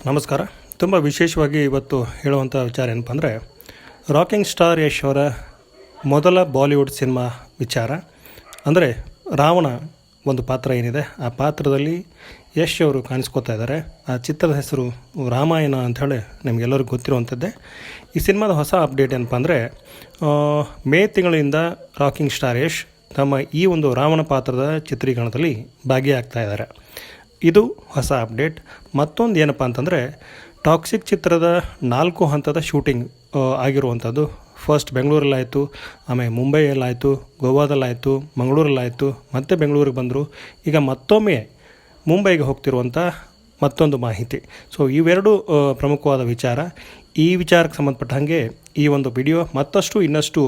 ನಮಸ್ಕಾರ. ತುಂಬ ವಿಶೇಷವಾಗಿ ಇವತ್ತು ಹೇಳುವಂಥ ವಿಚಾರ ಏನಪ್ಪ ಅಂದರೆ, ರಾಕಿಂಗ್ ಸ್ಟಾರ್ ಯಶ್ ಅವರ ಮೊದಲ ಬಾಲಿವುಡ್ ಸಿನಿಮಾ ವಿಚಾರ. ಅಂದರೆ ರಾವಣ ಒಂದು ಪಾತ್ರ ಏನಿದೆ, ಆ ಪಾತ್ರದಲ್ಲಿ ಯಶ್ ಅವರು ಕಾಣಿಸ್ಕೋತಾ ಇದ್ದಾರೆ. ಆ ಚಿತ್ರದ ಹೆಸರು ರಾಮಾಯಣ ಅಂಥೇಳಿ ನಿಮಗೆಲ್ಲರಿಗೂ ಗೊತ್ತಿರುವಂಥದ್ದೇ. ಈ ಸಿನಿಮಾದ ಹೊಸ ಅಪ್ಡೇಟ್ ಏನಪ್ಪ ಅಂದರೆ, ಮೇ ತಿಂಗಳಿಂದ ರಾಕಿಂಗ್ ಸ್ಟಾರ್ ಯಶ್ ತಮ್ಮ ಈ ಒಂದು ರಾವಣ ಪಾತ್ರದ ಚಿತ್ರೀಕರಣದಲ್ಲಿ ಭಾಗಿಯಾಗ್ತಾ ಇದ್ದಾರೆ. ಇದು ಹೊಸ ಅಪ್ಡೇಟ್. ಮತ್ತೊಂದು ಏನಪ್ಪ ಅಂತಂದರೆ, ಟಾಕ್ಸಿಕ್ ಚಿತ್ರದ 4 ಹಂತದ ಶೂಟಿಂಗ್ ಆಗಿರುವಂಥದ್ದು. ಫಸ್ಟ್ ಬೆಂಗಳೂರಲ್ಲಾಯಿತು, ಆಮೇಲೆ ಮುಂಬೈಯಲ್ಲಾಯಿತು, ಗೋವಾದಲ್ಲಾಯಿತು, ಮಂಗಳೂರಲ್ಲಾಯಿತು, ಮತ್ತೆ ಬೆಂಗಳೂರಿಗೆ ಬಂದರು. ಈಗ ಮತ್ತೊಮ್ಮೆ ಮುಂಬೈಗೆ ಹೋಗ್ತಿರುವಂಥ ಮತ್ತೊಂದು ಮಾಹಿತಿ. ಸೊ ಇವೆರಡು ಪ್ರಮುಖವಾದ ವಿಚಾರ. ಈ ವಿಚಾರಕ್ಕೆ ಸಂಬಂಧಪಟ್ಟ ಹಾಗೆ ಈ ಒಂದು ವಿಡಿಯೋ ಮತ್ತಷ್ಟು ಇನ್ನಷ್ಟು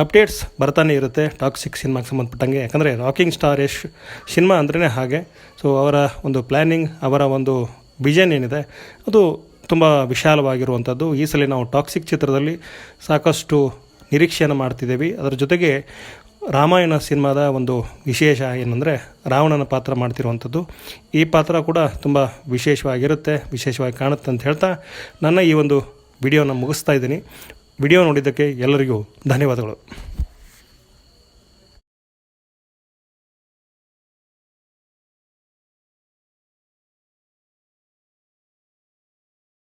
ಅಪ್ಡೇಟ್ಸ್ ಬರ್ತಾನೆ ಇರುತ್ತೆ ಟಾಕ್ಸಿಕ್ ಸಿನಿಮಾಗೆ ಸಂಬಂಧಪಟ್ಟಂಗೆ. ಯಾಕಂದರೆ ರಾಕಿಂಗ್ ಸ್ಟಾರ್ ಯಶ್ ಸಿನಿಮಾ ಅಂದ್ರೇ ಹಾಗೆ. ಸೊ ಅವರ ಒಂದು ಪ್ಲ್ಯಾನಿಂಗ್, ಅವರ ಒಂದು ವಿಷನ್ ಏನಿದೆ ಅದು ತುಂಬ ವಿಶಾಲವಾಗಿರುವಂಥದ್ದು. ಈ ಸಲ ನಾವು ಟಾಕ್ಸಿಕ್ ಚಿತ್ರದಲ್ಲಿ ಸಾಕಷ್ಟು ನಿರೀಕ್ಷೆಯನ್ನು ಮಾಡ್ತಿದ್ದೇವೆ. ಅದರ ಜೊತೆಗೆ ರಾಮಾಯಣ ಸಿನಿಮಾದ ಒಂದು ವಿಶೇಷ ಏನಂದರೆ ರಾವಣನ ಪಾತ್ರ ಮಾಡ್ತಿರುವಂಥದ್ದು. ಈ ಪಾತ್ರ ಕೂಡ ತುಂಬ ವಿಶೇಷವಾಗಿ ಕಾಣುತ್ತೆ ಅಂತ ಹೇಳ್ತಾ ನನ್ನ ಈ ಒಂದು ವಿಡಿಯೋನ ಮುಗಿಸ್ತಾ ಇದ್ದೀನಿ. ವಿಡಿಯೋ ನೋಡಿದ್ದಕ್ಕೆ ಎಲ್ಲರಿಗೂ ಧನ್ಯವಾದಗಳು.